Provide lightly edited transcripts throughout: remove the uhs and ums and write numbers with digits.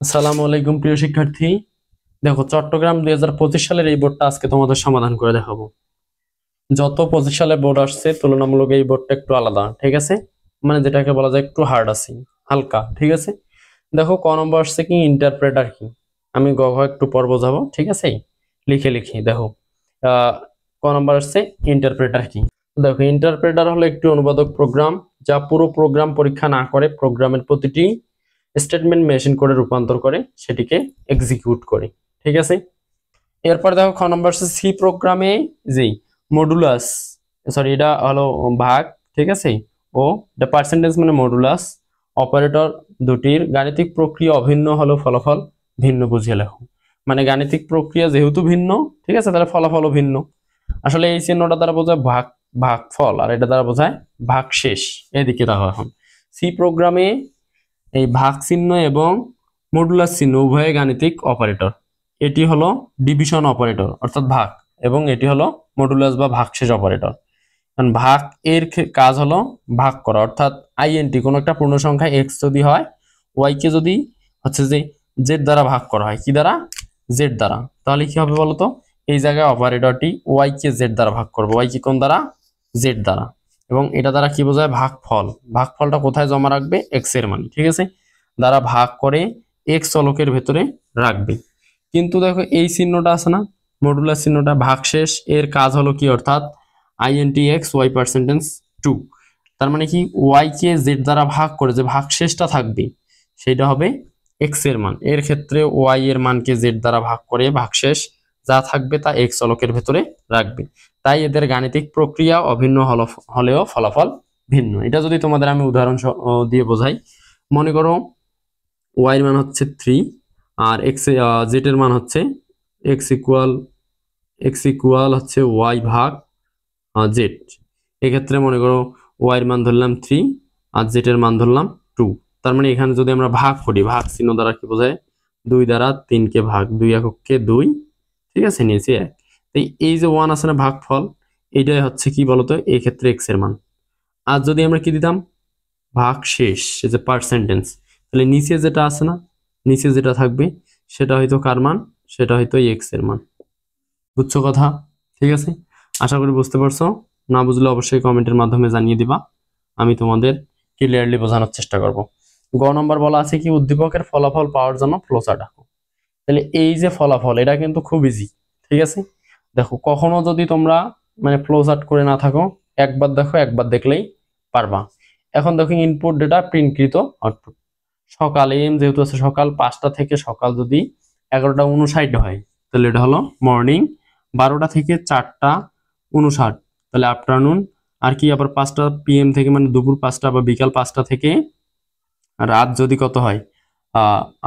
আসসালামু আলাইকুম প্রিয় শিক্ষার্থী। দেখো, চট্টগ্রাম 2025 সালের এই বোর্ডটা আজকে তোমাদের সমাধান করে দেখাবো। যত 25 সালের বোর্ড আসছে তুলনামূলক এই বোর্ডটা একটু আলাদা, ঠিক আছে? মানে যেটাকে বলা যায় একটু হার্ড আছে, হালকা, ঠিক আছে? দেখো, ক নম্বর আসছে কি ইন্টারপ্রেটার কি। আমি গ ঘ একটু পর বোঝাবো, ঠিক আছে? লিখে লিখে দেখো। আহ ক নম্বর আসছে ইন্টারপ্রেটার কি। দেখো, ইন্টারপ্রেটার হলো একটি অনুবাদক প্রোগ্রাম যা পুরো প্রোগ্রাম পরীক্ষা না করে প্রোগ্রামের প্রতিটি স্টেটমেন্ট মেশিন করে রূপান্তর করে সেটিকে এক্সিকিউট করে, ঠিক আছে? এরপর দেখো খ নম্বর সি প্রোগ্রামে যে মডুলাস, সরি এটা হলো ভাগ, ঠিক আছে? ও এটা পার্সেন্টেজ মানে মডুলাস অপারেটর দুটির গাণিতিক প্রক্রিয়া অভিন্ন হলো ফলাফল ভিন্ন বুঝিয়ে লেখো। মানে গাণিতিক প্রক্রিয়া যেহেতু ভিন্ন, ঠিক আছে, তাহলে ফলাফলও ভিন্ন। আসলে এই চিহ্নটা দ্বারা বোঝায় ভাগফল, আর এটা দ্বারা বোঝায় ভাগশেষ। এদিকে দেখো, এখন সি প্রোগ্রামে এই ভাগ চিহ্ন এবং মডুলাস চিহ্ন উভয় গাণিতিক অপারেটর। এটি হলো ডিভিশন অপারেটর অর্থাৎ ভাগ, এবং এটি হলো মডুলাস বা ভাগশেষ অপারেটর। কারণ ভাগ এর কাজ হলো ভাগ করা, অর্থাৎ আইএনটি কোনো একটা পূর্ণ সংখ্যা এক্স যদি হয়, ওয়াই কে যদি হচ্ছে যে জেড দ্বারা ভাগ করা হয়, কি দ্বারা? জেড দ্বারা। তাহলে কি হবে বলতো? এই জায়গায় অপারেটরটি ওয়াই কে জেড দ্বারা ভাগ করবে, ওয়াই কে কোন দ্বারা? জেড দ্বারা। এবং এটা দ্বারা কি বোঝায়? ভাগফল। ভাগফলটা কোথায় জমা রাখবে? এক্স এর মান, ঠিক আছে? দ্বারা ভাগ করে এক্স চলকের ভেতরে রাখবে। কিন্তু দেখো এই চিহ্নটা আছে না, মডুলাস চিহ্নটা, ভাগশেষ এর কাজ হলো কি? অর্থাৎ I N T X Y percentage two. তার মানে কি ওয়াই কে জেড দ্বারা ভাগ করে যে ভাগশেষটা থাকবে সেটা হবে এক্স এর মান। এর ক্ষেত্রে ওয়াই এর মানকে জেড দ্বারা ভাগ করে ভাগশেষ যা থাকবে তা এক্স চলকের ভেতরে রাখবে। তাই এদের গাণিতিক প্রক্রিয়া অভিন্ন হলেও ফলাফল ভিন্ন। এটা যদি তোমাদের আমি উদাহরণ দিয়ে বোঝাই, মনে করো ওয়াই এর মান হচ্ছে 3 আর এক্স জেড এর মান হচ্ছে এক্স ইকুয়াল হচ্ছে ওয়াই ভাগ জেড। এক্ষেত্রে মনে করো ওয়াই এর মান ধরলাম 3 আর জেড এর মান ধরলাম 2। তার মানে এখানে যদি আমরা ভাগ করি, ভাগ চিহ্ন দ্বারা কি বোঝায়? 2 দ্বারা 3 কে ভাগ, 2 এককে 2, ঠিক আছে, নিয়েছি 1। এই যে 1 আছে না ভাগফল, এইটাই হচ্ছে কি বলতো এই ক্ষেত্রে এক্স এর মান। আর যদি আমরা কি দিতাম? ভাগ শেষ, এই যে পার্সেন্টেজ, তাহলে নিচে যেটা আছে না, নিচে যেটা থাকবে সেটা হয়তো কার মান? সেটা হয়তো এক্স এর মান। বুঝছো কথা? ঠিক আছে, আশা করি বুঝতে পারছো। না বুঝলে অবশ্যই কমেন্টের মাধ্যমে জানিয়ে দিবা, আমি তোমাদের ক্লিয়ারলি বোঝানোর চেষ্টা করব। গ নম্বর বলা আছে কি উদ্দীপকের ফলাফল পাওয়ার জন্য ফ্লোচার্ট আঁকো। তাহলে এই যে ফলাফল, এটা কিন্তু খুব ইজি, ঠিক আছে? দেখো, কখনো যদি তোমরা মানে ফ্লোচার্ট করে না থাকো, একবার দেখো, একবার দেখলেই পারবা। এখন দেখো ইনপুট ডেটা প্রিন্টকৃত আউটপুট। সকালে এম যেহেতু আছে, সকাল 5টা থেকে সকাল যদি 11:59 হয় তাহলে এটা হলো মর্নিং। 12টা থেকে 4টা 59 তাহলে আফটারনুন। আর কি আবার 5টা PM থেকে মানে দুপুর 5টা বা বিকাল 5টা থেকে রাত যদি কত হয়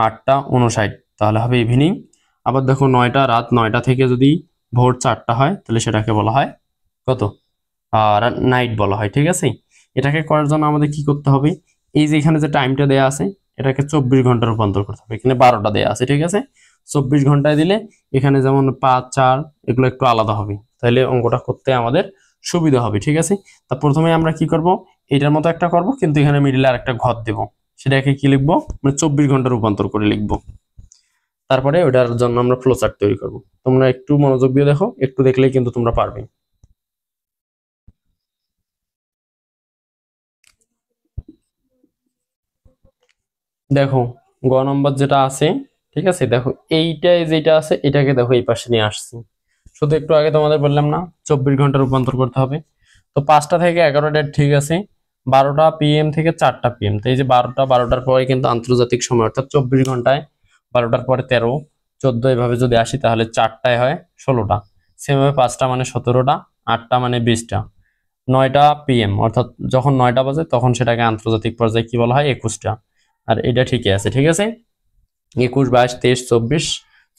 8টা 59 তাহলে হবে ইভিনিং। আবার দেখো রাত 9টা থেকে যদি ভোর 4টা হয় তাহলে সেটাকে বলা হয় কত? নাইট বলা হয়, ঠিক আছে? এটাকে করার জন্য আমাদের কি করতে হবে? এই যে এখানে যে টাইমটা দেয়া আছে এটাকে 24 ঘন্টা রূপান্তর করতে হবে। এখানে 12টা দেয়া আছে, ঠিক আছে? 24 ঘন্টায় দিলে এখানে যেমন 5 4 এগুলো একটু আলাদা হবে, তাহলে অঙ্কটা করতে আমাদের সুবিধা হবে, ঠিক আছে? তা প্রথমে আমরা কি করব? এটার মতো একটা করব, কিন্তু এখানে মিডলে আরেকটা ঘর দেব। সেটাকে কি লিখবো? মানে 24 ঘন্টা রূপান্তর করে লিখবো। তারপরে ওটার জন্য আমরা ফ্লো চার্ট তৈরি করব। তোমরা একটু মনোযোগ দিয়ে দেখো, একটু দেখলেই কিন্তু তোমরা পারবে। দেখো, গ নম্বর যেটা আছে, ঠিক আছে, দেখো এইটাই যেটা আছে এটাকে দেখো এই পাশে নিয়ে আসছি। শুধু একটু আগে তোমাদের বললাম না 24 ঘন্টা রূপান্তর করতে হবে। তো 5টা থেকে 11টা ঠিক আছে, 12টা PM থেকে 4টা PM। তো এই যে 12টার পরে কিন্তু আন্তর্জাতিক সময়, অর্থাৎ 24 ঘন্টায় 12টার পরে 13 14 এভাবে যদি আসি তাহলে 4টায় হয় 16টা, সেভাবে 5টা মানে 17টা, 8টা মানে 20টা, 9টা PM অর্থাৎ যখন 9টা বাজে তখন সেটাকে আন্তর্জাতিক পর্যায়ে কি বলা হয়? 21টা। আর এটা ঠিকই আছে, ঠিক আছে? 21 22 23 24,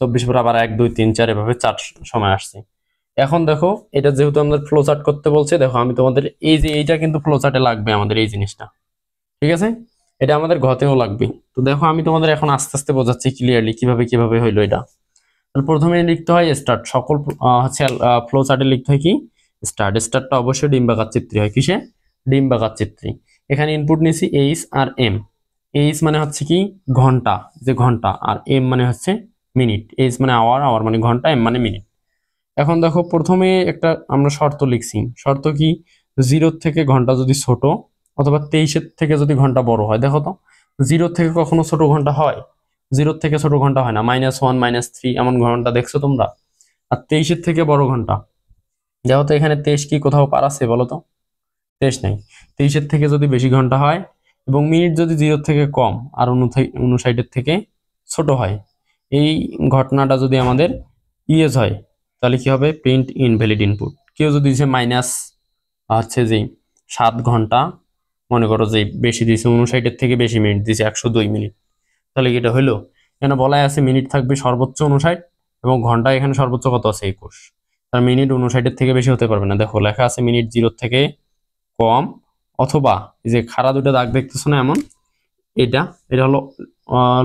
24 পর আবার 1 2 3 4 এভাবে 4 সময় আসছে। এখন দেখো এটা যেহেতু আমাদের ফ্লো চার্ট করতে বলছে, দেখো আমি তোমাদের এই যে এইটা কিন্তু ফ্লো চার্টে লাগবে আমাদের এই জিনিসটা, ঠিক আছে? এটা আমাদের ঘতেও লাগবে। তো দেখো আমি তোমাদের এখন আস্তে আস্তে বোঝাচ্ছি ক্লিয়ারলি কিভাবে কিভাবে হইলো এটা। প্রথমে লিখতে হয় স্টার্ট, সকল হচ্ছে ফ্লো চার্টে লিখতে হয় কি স্টার্টটা অবশ্যই ডিম্বাকার চিত্রী হয়। কিসে? ডিম্বাকার চিত্রী। এখানে ইনপুট নিছি এইচ আর এম। এইচ মানে হচ্ছে কি ঘন্টা, যে ঘন্টা, আর এম মানে হচ্ছে মিনিট। এইচ মানে আওয়ার, আওয়ার মানে ঘন্টা, এম মানে মিনিট। এখন দেখো প্রথমে একটা আমরা শর্ত লিখছি। শর্ত কি? 0 থেকে ঘন্টা যদি ছোট অথবা 23-এর থেকে যদি ঘন্টা বড় হয়। দেখো তো 0 থেকে কখনো ছোট ঘন্টা হয়? 0 থেকে ছোট ঘন্টা হয় না। -1 -3 এমন ঘন্টা দেখছো তোমরা? আর 23-এর থেকে বড় ঘন্টা দেখো তো, এখানে 23 কি কোথাও পার আছে বলো তো? 23 নাই। 23-এর থেকে যদি বেশি ঘন্টা হয় এবং মিনিট যদি 0 থেকে কম আর 59-এর থেকে ছোট হয়, এই ঘটনাটা যদি আমাদের ইয়েজ হয়, তাহলে কি হবে? Print invalid input. কেউ যদি দিয়েছে মাইনাস হচ্ছে যে 7 ঘন্টা, মনে করো যে বেশি দিয়েছে, 59-এর থেকে বেশি মিনিট দিয়েছে, 102 মিনিট, তাহলে কি এটা হইলো? এখানে বলাই আছে মিনিট থাকবে সর্বোচ্চ 59 এবং ঘন্টা এখানে সর্বোচ্চ কত আছে? 21। তার মিনিট 59-এর থেকে বেশি হতে পারবে না। দেখো লেখা আছে মিনিট 0 থেকে কম অথবা, এই যে খাড়া দুটো দাগ দেখতেছো না এমন, এটা এটা হলো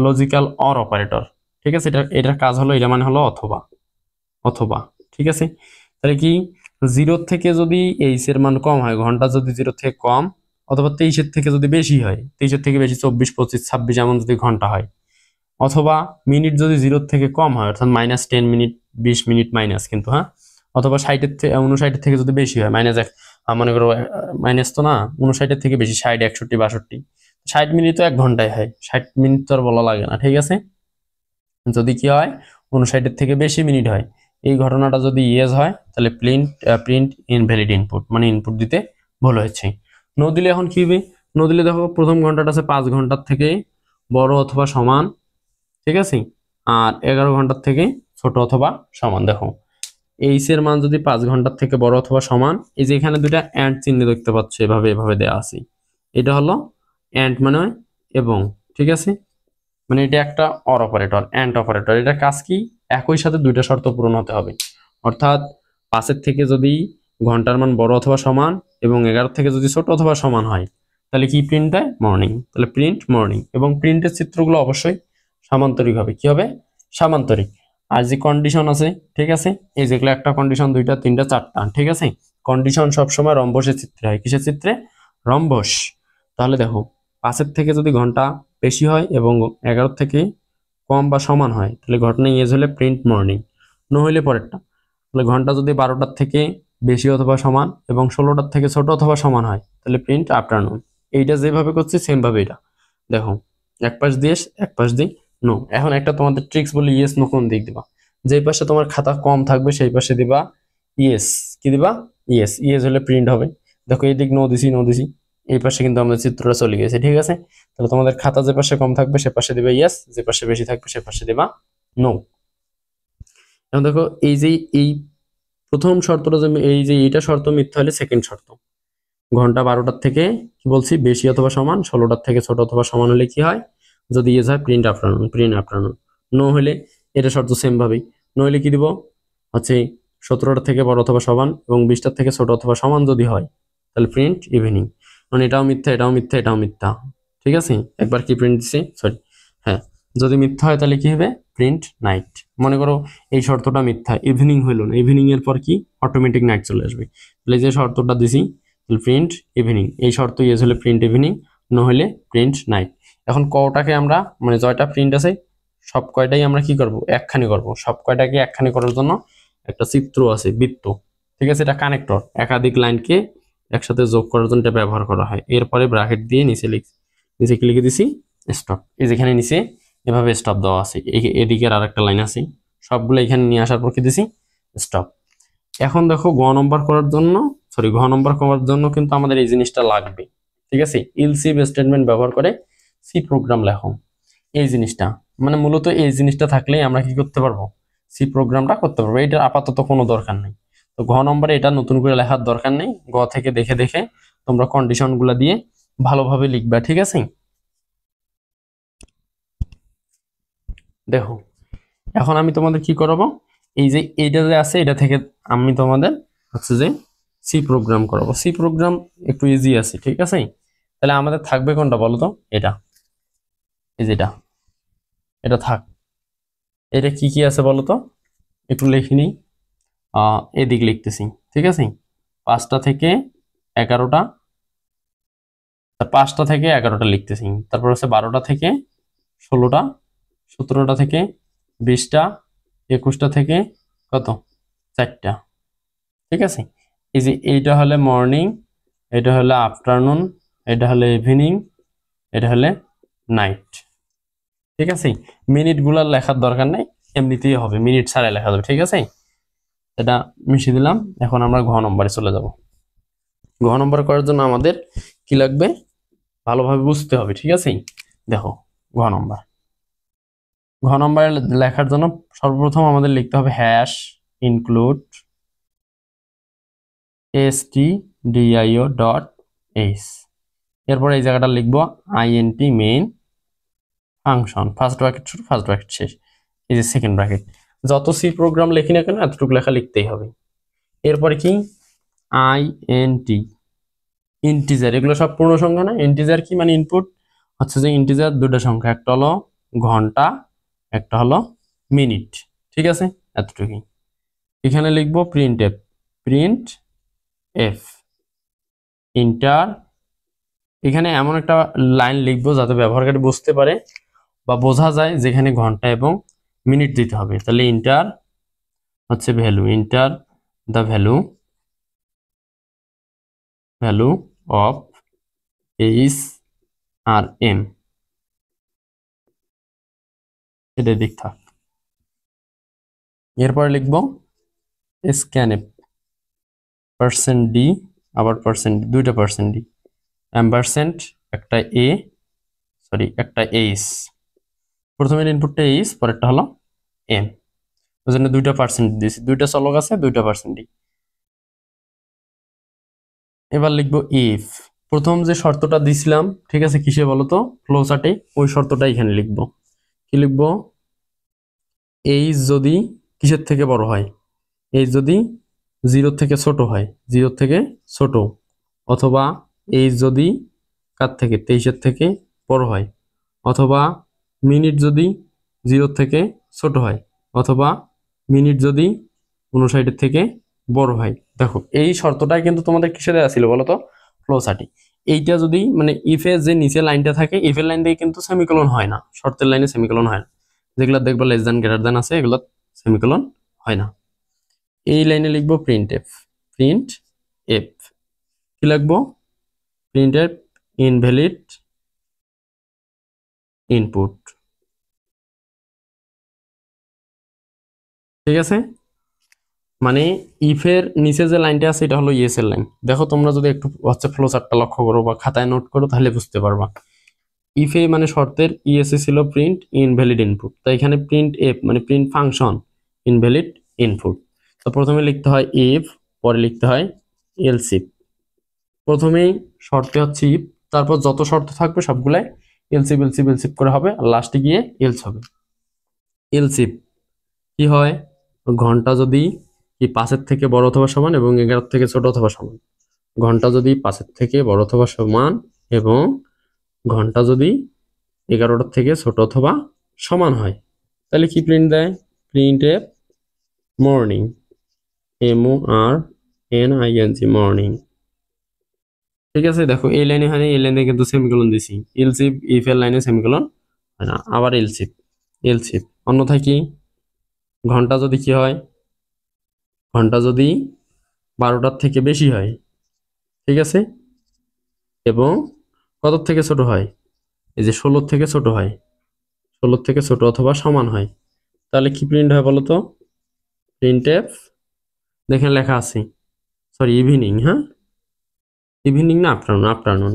লজিক্যাল অর অপারেটর। ঠিক আছে, এটার কাজ হলো, এটা মানে হলো অথবা, অথবা। ঠিক আছে, তাহলে কি 0 থেকে যদি এইচ এর মান কম হয়, ঘন্টা যদি 0 থেকে কম অথবা 23-এর থেকে যদি বেশি হয়, 23-এর থেকে বেশি 24, 25, 26 এমন যদি ঘন্টা হয়, অথবা মিনিট যদি 0 থেকে কম হয়, অর্থাৎ -10 মিনিট, 20 মিনিট মাইনাস কিন্তু, হ্যাঁ, অথবা 60-এর থেকে 59-এর থেকে যদি বেশি হয়, -1, মনে করো মাইনাস তো না, 59-এর থেকে বেশি, 60, 61, 62, 60 মিনিট তো 1 ঘন্টায় হয়, 60 মিনিট তো আর বলা লাগে না। ঠিক আছে, যদি কি হয় 59-এর থেকে বেশি মিনিট হয়, এই ঘটনাটা যদি ইয়েস হয়, তাহলে প্রিন্ট ইনভ্যালিড ইনপুট, মানে ইনপুট দিতে ভুল হয়েছে। নো দিলে এখন কি হবে? নো দিলে দেখো প্রথম ঘন্টাটা আছে 5 ঘন্টার থেকে বড় অথবা সমান, ঠিক আছে, আর 11 ঘন্টার থেকে ছোট অথবা সমান। দেখো এইচ এর মান যদি 5 ঘন্টার থেকে বড় অথবা সমান, এই যে এখানে দুইটা অ্যান্ড চিহ্ন দেখতে পাচ্ছ, এভাবে এভাবে দেওয়া আছে, এটা হলো অ্যান্ড মানে এবং, ঠিক আছে, মানে এটা একটা অর অপারেটর, অ্যান্ড অপারেটর। এটা কাজ কি? একই সাথে দুইটা শর্ত পূরণ হতে হবে। অর্থাৎ 5-এর থেকে যদি ঘন্টার মান বড় অথবা সমান এবং 11 থেকে যদি ছোট অথবা সমান হয়, তাহলে কি প্রিন্ট দেয়? মর্নিং। তাহলে প্রিন্ট মর্নিং। এবং প্রিন্টের চিত্রগুলো অবশ্যই সামান্তরিক হবে। কি হবে? সামান্তরিক। আর যে কন্ডিশন আছে, ঠিক আছে, এই যেগুলো একটা কন্ডিশন, দুইটা, তিনটা, চারটা, ঠিক আছে, কন্ডিশন সবসময় রম্বসের চিত্রে হয়। কিসের চিত্রে? রম্বস। তাহলে দেখো 5-এর থেকে যদি ঘন্টা বেশি হয় এবং 11 থেকে কম বা সমান হয়, তাহলে ঘটনা ইয়েজ হলে প্রিন্ট মর্নিং। নো হইলে পরেরটা। তাহলে ঘন্টা যদি 12টার থেকে বেশি অথবা সমান এবং 16টার থেকে ছোট অথবা সমান হয়, তাহলে প্রিন্ট আফটারনুন। এইটা যেভাবে করছি সেম ভাবে এটা দেখো, এক পাশ দিয়ে এক পাশ দিয়ে নো। এখন একটা তোমাদের ট্রিক্স বলি, ইয়েস নো কোন দিক দিবা? যেই পাশে তোমার খাতা কম থাকবে সেই পাশে দিবা ইয়েস। কি দিবা? ইয়েস। ইয়েস হলে প্রিন্ট হবে। দেখো এই দিক নো দিছি, নো দিছি, এই পাশে কিন্তু আমাদের চিত্রটা চলে গেছে। ঠিক আছে, তাহলে তোমাদের খাতা যে পাশে কম থাকবে সে পাশে দিবা ইয়েস, যে পাশে বেশি থাকবে সে পাশে দিবা নো। এখন দেখো এই যে এই প্রথম শর্তটা, যে এই যে এইটা শর্ত মিথ্যা হলে সেকেন্ড শর্ত, ঘন্টা 12টার থেকে কি বলছি বেশি অথবা সমান, 16টার থেকে ছোট অথবা সমান হলে কি হয়? যদি ইয়েস হয় print afternoon, print afternoon. No হলে এটা শর্ত সেম ভাবেই, নো হলে কি দিব? হচ্ছে 17টার থেকে বড় অথবা সমান এবং 20টার থেকে ছোট অথবা সমান যদি হয়, তাহলে প্রিন্ট ইভিনিং। মানে এটাও মিথ্যা, এটাও মিথ্যা, এটাও মিথ্যা। ঠিক আছে, একবার কি প্রিন্ট দিছি, সরি, হ্যাঁ, যদি মিথ্যা হয় তাহলে কি হবে? Print night. মনে করো এই শর্তটা মিথ্যা, ইভিনিং হইলো না, ইভিনিং এর পর কি অটোমেটিক নাইট চলে আসবে, তাহলে যে শর্তটা দিছি প্রিন্ট ইভিনিং, এই শর্ত ইয়েস হলে প্রিন্ট ইভিনিং, নো হলে প্রিন্ট নাইট। এখন কটাকে আমরা, মানে জয়টা প্রিন্ট আছে সব কয়টাই আমরা কি করব? একখানি করব। সব কয়টাকে একখানি করার জন্য একটা চিত্র আছে, বৃত্ত, ঠিক আছে, এটা কানেক্টর, একাধিক লাইনকে একসাথে যোগ করার জন্য এটা ব্যবহার করা হয়। এরপরে ব্র্যাকেট দিয়ে নিচে কি লিখে দিছি? স্টপ। এই যেখানে নিচে এভাবে স্টপ দেওয়া আছে, এদিকে আর একটা লাইন আছে, সবগুলো এখানে নিয়ে আসার পর কি দিছি? স্টপ। এখন দেখো ঘ নম্বর করার জন্য কিন্তু আমাদের এই জিনিসটা লাগবে। ঠিক আছে, ইলস ইফ স্টেটমেন্ট ব্যবহার করে সি প্রোগ্রাম লেখো। এই জিনিসটা মানে মূলত এই জিনিসটা থাকলেই আমরা কি করতে পারবো? সি প্রোগ্রামটা করতে পারবো। এটার আপাতত কোনো দরকার নেই। তো ঘ নম্বরে এটা নতুন করে লেখার দরকার নেই। গ থেকে দেখে দেখে তোমরা কন্ডিশন গুলা দিয়ে ভালোভাবে লিখবা। ঠিক আছে, দেখো এখন আমি তোমাদের কি করাবো, এই যে এইটা যে আছে এটা থেকে আমি তোমাদের হচ্ছে যে সি প্রোগ্রাম করাবো। সি প্রোগ্রাম একটু ইজি আছে। ঠিক আছে, তাহলে আমাদের থাকবে কোনটা বলো তো? এটা, এই যেটা, এটা থাক। এটা কি কি আছে বলো তো? একটু লিখে নিই। এদিক লিখতেছি, ঠিক আছে, 5টা থেকে 11টা, 5টা থেকে 11টা লিখতেছি, তারপর হচ্ছে 12টা থেকে 16টা, 17টা থেকে 20টা, 21টা থেকে কত 4টা। ঠিক আছে, এই যে এইটা হলে মর্নিং, এটা হলে আফটারনুন, এটা হলে ইভিনিং, এটা হলে নাইট। ঠিক আছে, মিনিট গুলা লেখার দরকার নাই, এমনিতেই হবে, মিনিট ছাড়া লেখা যাবে। ঠিক আছে, এটা মিশিয়ে দিলাম। এখন আমরা ঘ নম্বরে চলে যাব। ঘ নম্বর করার জন্য আমাদের কি লাগবে ভালোভাবে বুঝতে হবে। ঠিক আছে, দেখো ঘ নম্বর, ঘ নম্বরে লেখার জন্য সর্বপ্রথম আমাদের লিখতে হবে hash include stdio dot H. এরপর এই জায়গাটা লিখবো int main function, first bracket শুরু ফার্স্ট ব্র্যাকেট শেষ, এই যে সেকেন্ড ব্র্যাকেট। যত সি প্রোগ্রাম লিখি না কেন এতটুকু লেখা লিখতেই হবে। এরপরে কি int ইন্টিজার, এগুলো সব পূর্ণ সংখ্যা না। ইন্টিজার কি মানে ইনপুট হচ্ছে যে ইন্টিজার দুটো সংখ্যা, একটা হলো ঘন্টা, একটা হলো মিনিট। ঠিক আছে, এতটুকুই। এখানে লিখবো print F, print F inter. এখানে এমন একটা লাইন লিখবো যাতে ব্যবহারকারী বুঝতে পারে বা বোঝা যায় যেখানে ঘন্টা এবং মিনিট দিতে হবে। তাহলে ইন্টার হচ্ছে value, enter the value value of H R M, এটা দিক থাক। এরপরে লিখবো স্ক্যানএফ পার্সেন্ট ডি, আবার পার্সেন্ট, দুইটা পার্সেন্ট ডি, অ্যাম্পারসেন্ট একটা এ, সরি একটা এইচ। প্রথমের ইনপুটটা এইচ, পরেরটা হলো এম, ওই জন্য দুইটা পার্সেন্ট দিয়েছি, দুইটা চলক আছে, দুইটা পার্সেন্ট ডি। এবার লিখবো ইফ, প্রথম যে শর্তটা দিছিলাম, ঠিক আছে কিসে বলতো, ফ্লো চার্টে, ওই শর্তটা এখানে লিখবো। কি লিখবো, এইচ যদি কিসের থেকে বড় হয়, এইচ যদি 0 থেকে ছোট হয়, 0 থেকে ছোট, অথবা এইচ যদি কার থেকে 23-এর থেকে বড় হয়, অথবা মিনিট যদি 0 থেকে ছোট হয়, অথবা মিনিট যদি 59-এর থেকে বড় হয়। দেখো এই শর্তটাই কিন্তু তোমাদের কিসে দেওয়া ছিল বলতো, ফ্লো চার্টে। এইটা যদি মানে ইফের যে নিচে লাইনটা থাকে, ইফের লাইন দিয়ে কিন্তু সেমিকোলন হয় না, শর্তের লাইনে সেমিকোলন হয় না। যেগুলো দেখবো লেস দ্যান গ্রেটার দ্যান আছে, এগুলো সেমিকোলন হয় না। এই লাইনে লিখবো প্রিন্ট এফ, প্রিন্ট এফ কি লিখবো, প্রিন্ট এফ ইনভ্যালিড ইনপুট। ঠিক আছে, মানে ইফের নিচে যে লাইনটা আছে এটা হলো ইয়েস এর লাইন। দেখো তোমরা যদি একটু হচ্ছে ফ্লো চার্টটা লক্ষ্য করো বা খাতায় নোট করো তাহলে বুঝতে পারবা। ইফে মানে শর্তের ইএসএ ছিল প্রিন্ট ইনভ্যালিড ইনপুট, তাই এখানে প্রিন্ট এফ মানে প্রিন্ট ফাংশন ইনভ্যালিড ইনপুট। তো প্রথমে লিখতে হয় ইফ, পরে লিখতে হয় এলস ইফ। প্রথমেই শর্তে হচ্ছে ইফ, তারপর যত শর্ত থাকবে সবগুলাই else if else if else if করে হবে, আর লাস্টে গিয়ে এলস হবে। এলস ইফ কি হয়, ঘন্টা যদি কি 5-এর থেকে বড় অথবা সমান এবং 11-এর থেকে ছোট অথবা সমান, ঘন্টা যদি 5-এর থেকে বড় অথবা সমান এবং ঘন্টা যদি 11টার থেকে ছোট অথবা সমান হয়, তাহলে কি প্রিন্ট দেয়, print F morning, MORNING morning. ঠিক আছে, দেখো এই লাইনে হয় না, এই লাইনে কিন্তু সেমিকোলন দিছি, এলস ইফ ইফ এর লাইনে সেমিকোলন হয় না, আবার এলস ইফ, এলস ইফ অন্যথায় কি, ঘন্টা যদি কি হয়, ঘন্টা যদি 12টার থেকে বেশি হয়, ঠিক আছে, এবং কত থেকে ছোট হয়, এই যে 16 থেকে ছোট হয়, 16 থেকে ছোট অথবা সমান হয়, তাহলে কি প্রিন্ট হয় বলতো, প্রিন্ট এফ, দেখেন লেখা আছে, সরি ইভিনিং, হ্যাঁ ইভিনিং না আফটারনুন, আফটারনুন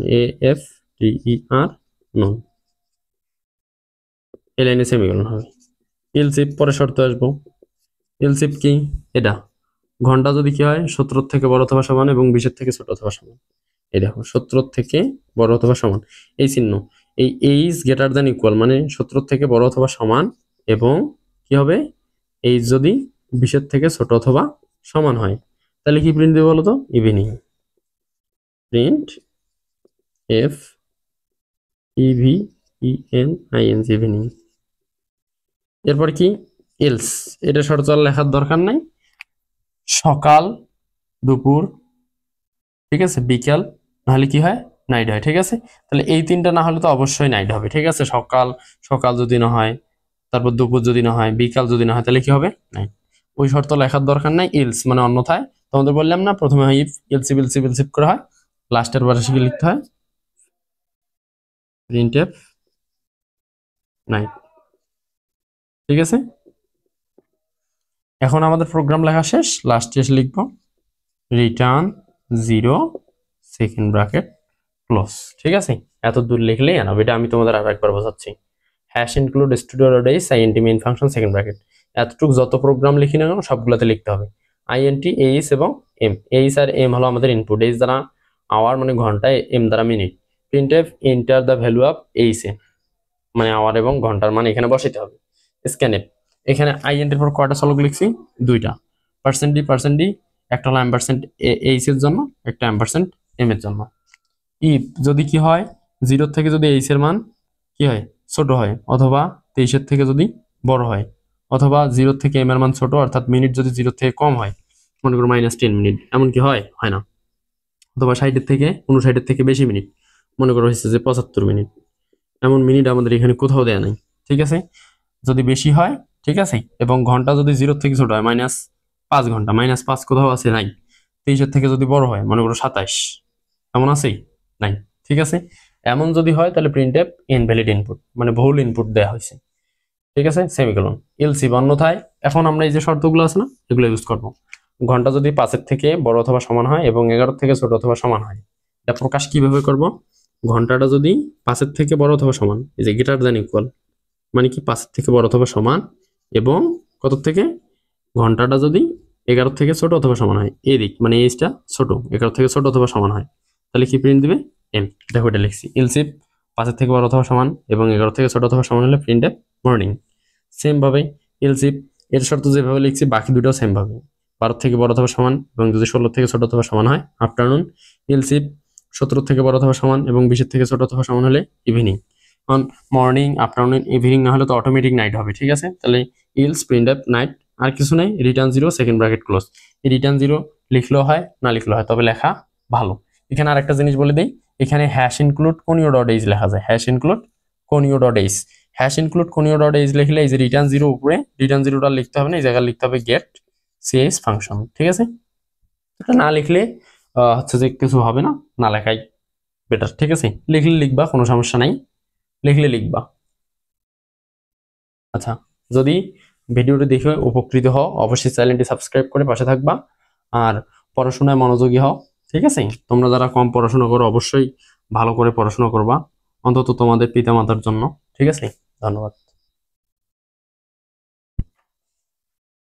AFTER নুন, এই লাইনে সেমিকোলন হবে। এলসিফ পরে শর্তে আসবো, এলসিফ কি, এটা ঘন্টা যদি কি হয় 17 থেকে বড় অথবা সমান এবং 20-এর থেকে ছোট অথবা সমান, এই দেখো 17 থেকে বড় অথবা সমান, এই চিহ্ন, এই এইচ গ্রেটার দ্যান ইকুয়াল মানে 17 থেকে বড় অথবা সমান এবং কি হবে, এইচ যদি 20-এর থেকে ছোট অথবা সমান হয়, তাহলে কি প্রিন্ট দেবে বলতো, evening, print F EVENING evening. এরপর কি এলস, এটা শর্ত লেখার দরকার নাই, সকাল দুপুর, ঠিক আছে বিকাল, নাহলে কি হয় নাইট হয়, ঠিক আছে। তাহলে এই তিনটা না হলে তো অবশ্যই নাইট হবে, ঠিক আছে। সকাল সকাল যদি না হয়, তারপর দুপুর যদি না হয়, বিকাল যদি না হয়, তাহলে কি হবে? নাইট। ওই শর্ত লেখার দরকার নাই, ইলস মানে অন্যথায়। তোমাদের বললাম না প্রথমে হয় ইফ, ইলসিফ ইলসিফ ইলসিফ করে হয়, লাস্টের পাশে কি লিখতে হয়? প্রিন্টএফ নাইট, ঠিক আছে। এখন আমাদের প্রোগ্রাম লেখা শেষ, লাস্টে এসে লিখবো রিটার্ন 0 সেকেন্ড ব্র্যাকেট ক্লোজ, ঠিক আছে। এত দূর লিখলেই এনাফ। এটা আমি তোমাদের আর একবার বোঝাচ্ছি। Hash include studio dot H int main function second bracket, এতটুকু যত প্রোগ্রাম লিখি না কেন সবগুলোতে লিখতে হবে আইএনটি এইচ এবং এম। এইচ আর এম হলো আমাদের ইনপুট, এইচ দ্বারা আওয়ার মানে ঘন্টায়, এম দ্বারা minute. Printf enter the value of H A মানে আওয়ার এবং ঘন্টার মানে এখানে বসাইতে হবে। স্ক্যানএফ, এখানে আইএনটির পর কয়টা চলক লিখছি? দুইটা, পার্সেন্ট ডি, একটা হলো অ্যাম্পারসেন্ট এইচ এর জন্য, একটা অ্যাম্পারসেন্ট এম এর জন্য। ইফ যদি কি হয়, 0 থেকে যদি এইচ এর মান কি হয়? ছোট হয়, অথবা 23 থেকে যদি বড় হয়, অথবা 0 থেকে এম এর মান ছোট, অর্থাৎ মিনিট যদি 0 থেকে কম হয়, মনে করো -10 মিনিট, এমন কি হয়? হয় না। অথবা 60 থেকে 59 থেকে বেশি মিনিট, মনে করো হচ্ছে যে 75 মিনিট, এমন মিনিট আমাদের এখানে কোথাও দেয়া নাই, ঠিক আছে। যদি বেশি হয়, ঠিক আছে, এবং ঘন্টা যদি 0 থেকে ছোট হয়, -5 ঘন্টা, -5 কোথাও আছে? নাই। 23 থেকে যদি বড় হয়, মনে করো 27, এমন আছে? নাই, ঠিক আছে। এমন যদি হয় তাহলে প্রিন্টএফ ইনভ্যালিড ইনপুট মানে ভুল ইনপুট দেওয়া হয়েছে, ঠিক আছে, সেমিকোলন। এলসিফ অন্যথায় এখন আমরা এই যে শর্তগুলো আছে না, এগুলো ইউজ করব। ঘন্টা যদি 5 থেকে বড় অথবা সমান হয় এবং 11 থেকে ছোট অথবা সমান হয়, এটা প্রকাশ কিভাবে করব? ঘন্টাটা যদি 5 থেকে বড় অথবা সমান, এই যে গ্রেটার দ্যান ইকুয়াল মানে কি 5 থেকে বড় অথবা সমান, এবং কত থেকে? ঘন্টাটা যদি 11 থেকে ছোট অথবা সমান হয়, এই দিক মানে এইচটা ছোট, 11 থেকে ছোট অথবা সমান হয়, তাহলে কি প্রিন্ট দিবে? এম। দেখো এটা লিখছি, এলসিফ 5 থেকে বড় অথবা সমান এবং 11 থেকে ছোট অথবা সমান হলে প্রিন্ট মর্নিং। সেম ভাবে এলসিফ এর শর্ত যেভাবে লিখছি বাকি দুটাও সেম ভাবে, 12 থেকে বড় অথবা সমান এবং যদি 16 থেকে ছোট অথবা সমান হয় আফটারনুন। এলসিফ 17 থেকে বড় অথবা সমান এবং 20 থেকে ছোট অথবা সমান হলে evening. On morning, afternoon, evening না হলে তো অটোমেটিক নাইট হবে, ঠিক আছে। তাহলে ইলস প্রিন্ট নাইট, আর কিছু নাই, রিটার্ন 0 সেকেন্ড ব্র্যাকেট ক্লোজ। এই রিটার্ন 0 লিখলেও হয় না লিখলেও হয়, তবে লেখা ভালো। এখানে আরেকটা জিনিস বলে দেই, এখানে hash include conio dot H লেখা যায়, hash include conio dot H. Hash include conio dot H লিখলে এই যে রিটার্ন 0 উপরে, রিটার্ন 0টা লিখতে হবে না, এই জায়গায় লিখতে হবে গেট সিএইচ ফাংশন, ঠিক আছে। এটা না লিখলে হচ্ছে যে কিছু হবে না, না লেখাই বেটার, ঠিক আছে। লিখলে লিখবা, কোনো সমস্যা নাই, লিখলে লিখবা। আচ্ছা, যদি ভিডিওটি দেখে উপকৃত হও অবশ্যই চ্যানেলটি সাবস্ক্রাইব করে পাশে থাকবা, আর পড়াশোনায় মনোযোগী হও, ঠিক আছে। তোমরা যারা কম পড়াশোনা করো অবশ্যই ভালো করে পড়াশোনা করবা, অন্তত তোমাদের পিতামাতার জন্য, ঠিক আছে। ধন্যবাদ।